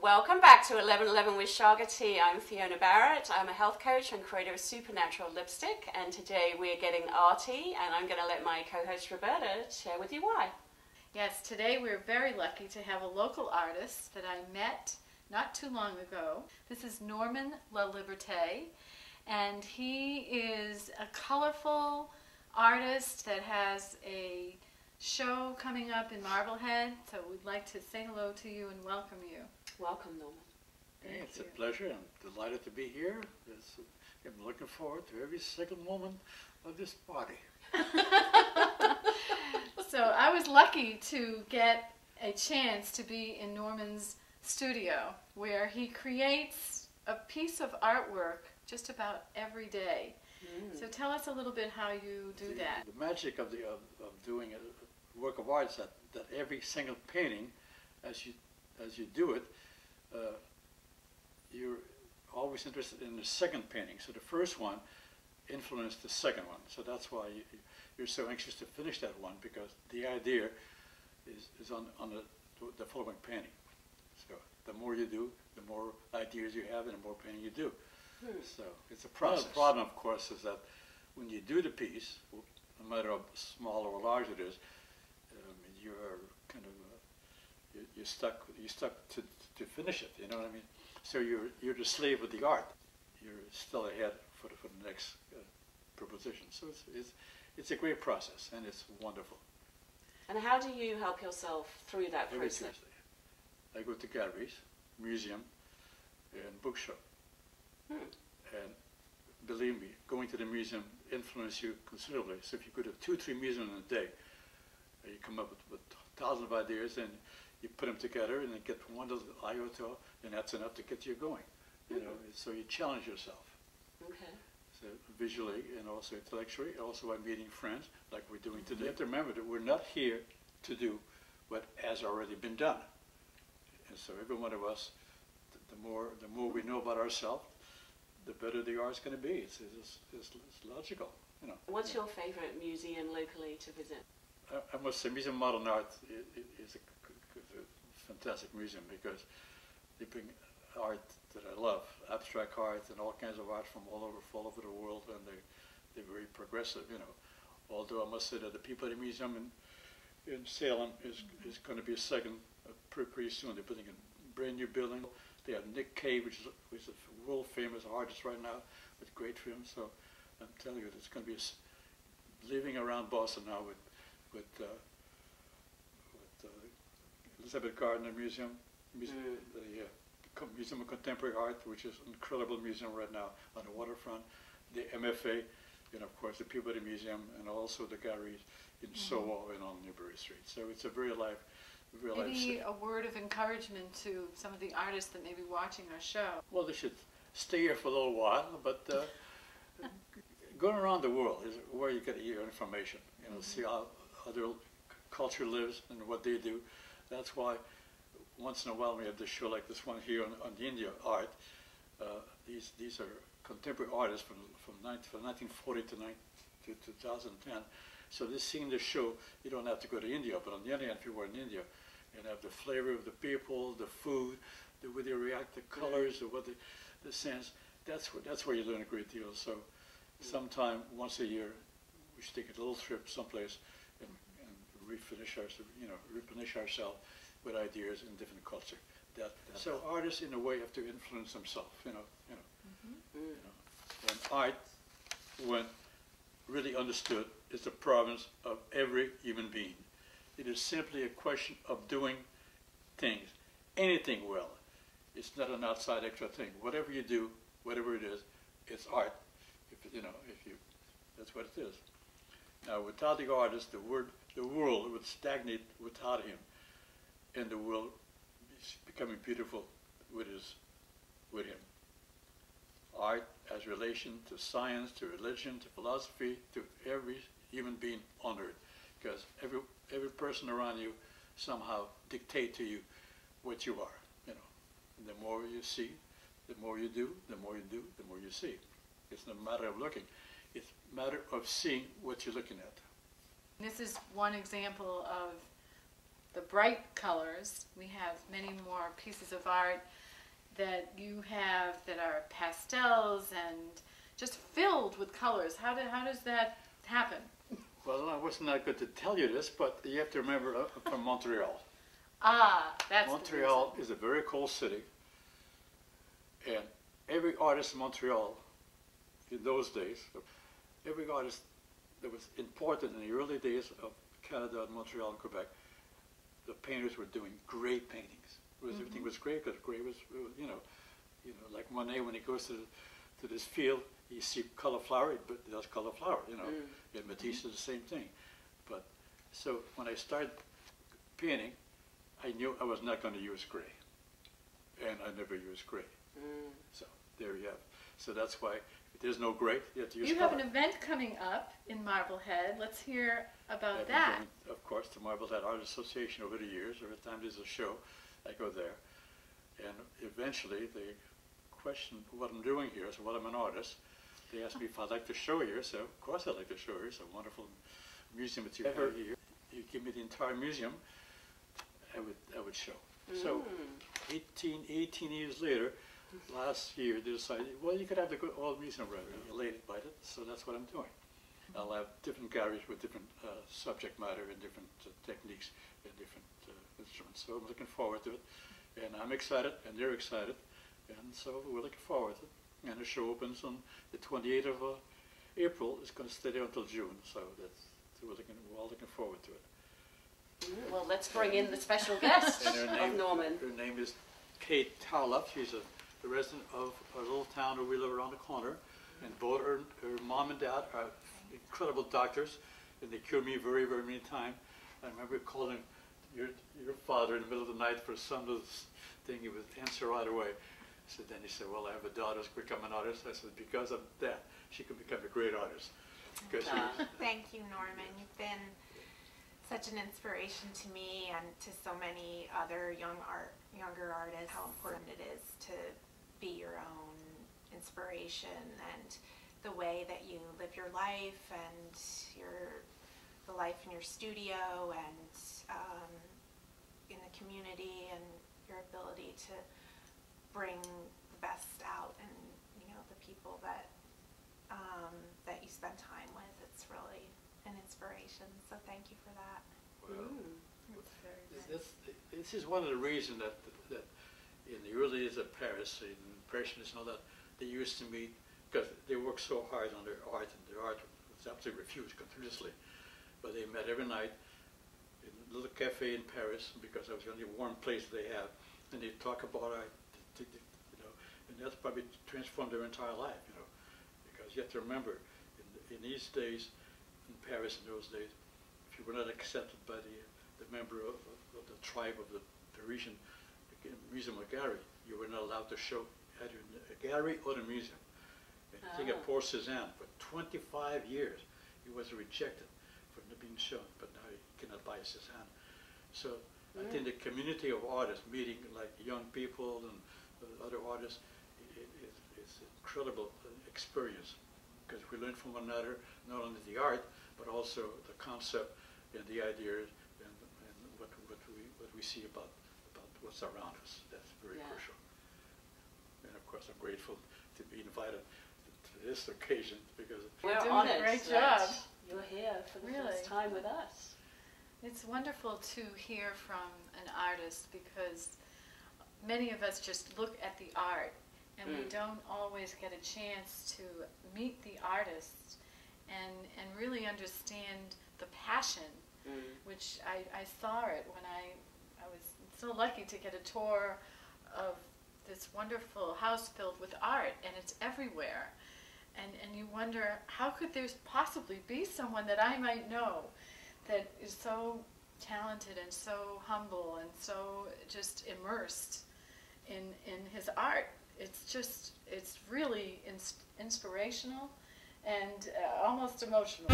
Welcome back to 1111 with Chaga Tea. I'm Fiona Barrett. I'm a health coach and creator of Supernatural Lipstick, and today we're getting arty, and I'm going to let my co-host Roberta share with you why. Yes, today we're very lucky to have a local artist that I met not too long ago. This is Norman LaLiberté, and he is a colorful artist that has a show coming up in Marblehead, so we'd like to say hello to you and welcome you. Welcome, Norman. Hey, it's a pleasure. I'm delighted to be here. I'm looking forward to every second moment of this party. So I was lucky to get a chance to be in Norman's studio, where he creates a piece of artwork just about every day. So tell us a little bit how you do that. The magic of doing a work of art is that every single painting, as you do it, you're always interested in the second painting. So the first one influenced the second one. So that's why you're so anxious to finish that one, because the idea is on the following painting. So the more you do, the more ideas you have and the more painting you do. So it's a process. The problem, of course, is that when you do the piece, no matter how small or large it is, you're kind of you're stuck to finish it. You know what I mean? So you're the slave of the art. You're still ahead for the next proposition. So it's a great process, and it's wonderful. And how do you help yourself through that Every process? Tuesday, I go to galleries, museum, and bookshop. And believe me, going to the museum influences you considerably. So if you go to 2 or 3 museums in a day, you come up with 1,000 of ideas, and you put them together, and then get one little iota, and that's enough to get you going. You know, so you challenge yourself. Okay. So visually and also intellectually, also by meeting friends, like we're doing today. You have to remember that we're not here to do what has already been done. And so every one of us, the more we know about ourselves, the better the art's going to be. It's logical, you know. What's your favorite museum locally to visit? I must say, Museum of Modern Art is a fantastic museum, because they bring art that I love, abstract art and all kinds of art from all over the world, and they're very progressive, you know. Although I must say that the Peabody Museum in Salem is going to be a second pretty soon. They're building a brand new building. They have Nick Cave, which is a world famous artist right now with great films. So I'm telling you, it's going to be living around Boston now with Elizabeth Gardner Museum, the Museum of Contemporary Art, which is an incredible museum right now on the waterfront, the MFA, and of course the Peabody Museum, and also the galleries in Soho and on Newbury Street. So it's a very live Maybe a word of encouragement to some of the artists that may be watching our show. Well, they should stay here for a little while, but going around the world is where you get your information. You know, see how other culture lives and what they do. That's why once in a while we have this show like this one here on the India art. These are contemporary artists from 1940 to 2010. So seeing the show, you don't have to go to India, but on the other hand, if you were in India and have the flavor of the people, the food, the way they react, the colors, the sense, that's where you learn a great deal. So sometime once a year, we should take a little trip someplace and replenish ourselves with ideas in different culture. So artists, in a way, have to influence themselves. You know. And art, when really understood, is the province of every human being. It is simply a question of doing things, anything well. It's not an outside extra thing. Whatever you do, whatever it is, it's art. That's what it is. Now, without the artist, the world would stagnate without him, and the world is becoming beautiful with him. Art has relation to science, to religion, to philosophy, to every human being on earth, because every person around you somehow dictate to you what you are. You know, and the more you see, the more you do, the more you do, the more you see. It's not a matter of looking; it's a matter of seeing what you're looking at. This is one example of the bright colors. We have many more pieces of art that you have that are pastels and just filled with colors. How does that happen? Well, I wasn't that good to tell you this, but you have to remember I'm from Montreal. Ah, that's Montreal is a very cold city, and every artist in Montreal in those days, every artist that was important in the early days of Canada and Montreal and Quebec, the painters were doing great paintings. Everything was great because gray was, you know, like Monet when he goes to this field, you see cauliflower, but it does cauliflower, you know. And Matisse is the same thing. But so when I started painting, I knew I was not going to use gray, and I never used gray. So there you have. So that's why if there's no gray, you have to use color. You have an event coming up in Marblehead. Let's hear about that. I've been going, of course, to Marblehead Art Association over the years. Every time there's a show, I go there. And eventually they question what I'm doing here. So, well, I'm an artist. They asked me if I'd like to show here. So, of course I'd like to show here. It's a wonderful museum that you have here. You give me the entire museum, I would show. So 18 years later, last year they decided, well, you could have the all museum related by it, so that's what I'm doing. I'll have different galleries with different subject matter and different techniques and different instruments. So I'm looking forward to it, and I'm excited, and they're excited, and so we're looking forward to it. And the show opens on the 28th of April. It's going to stay there until June, so we're all looking forward to it. Well, let's bring in the special guest of Norman. Her name is Kate Towlop. She's a resident of a little town where we live around the corner. And both her mom and dad are incredible doctors, and they cured me very, very many times. I remember calling your father in the middle of the night for some of this thing. He would answer right away. So then he said, well, I have a daughter who's become an artist. I said, because of that, she can become a great artist. Thank you, Norman. You've been such an inspiration to me and to so many other younger artists, how important it is to be your own inspiration and the way that you live your life and the life in your studio and in the community, and your ability to bring the best out in the people that that you spend time with. It's really an inspiration, so thank you for that. Well, this is one of the reasons that in the early days of Paris, in Impressionists and all that, they used to meet because they worked so hard on their art, and their art was absolutely refused continuously. But they met every night in a little cafe in Paris, because that was the only warm place they have, and they talk about art, and that's probably transformed their entire life, because you have to remember, in these days, in Paris in those days, if you were not accepted by the member of the tribe of the Parisian museum or gallery, you were not allowed to show either in a gallery or the museum. And I think of poor Cézanne, for 25 years, he was rejected from being shown, but now you cannot buy Cézanne. So I think the community of artists, meeting like young people and other artists, it's an incredible experience, because we learn from one another, not only the art, but also the concept and the ideas and what we see about what's around us. That's very crucial. And of course, I'm grateful to be invited to this occasion, because we're doing honored a great job. You're here for the first time with us. It's wonderful to hear from an artist, because many of us just look at the art, and we don't always get a chance to meet the artist and really understand the passion, which I saw it when I was so lucky to get a tour of this wonderful house filled with art, and it's everywhere. And you wonder, how could there possibly be someone that I might know that is so talented and so humble and so just immersed in his art? It's really inspirational and almost emotional.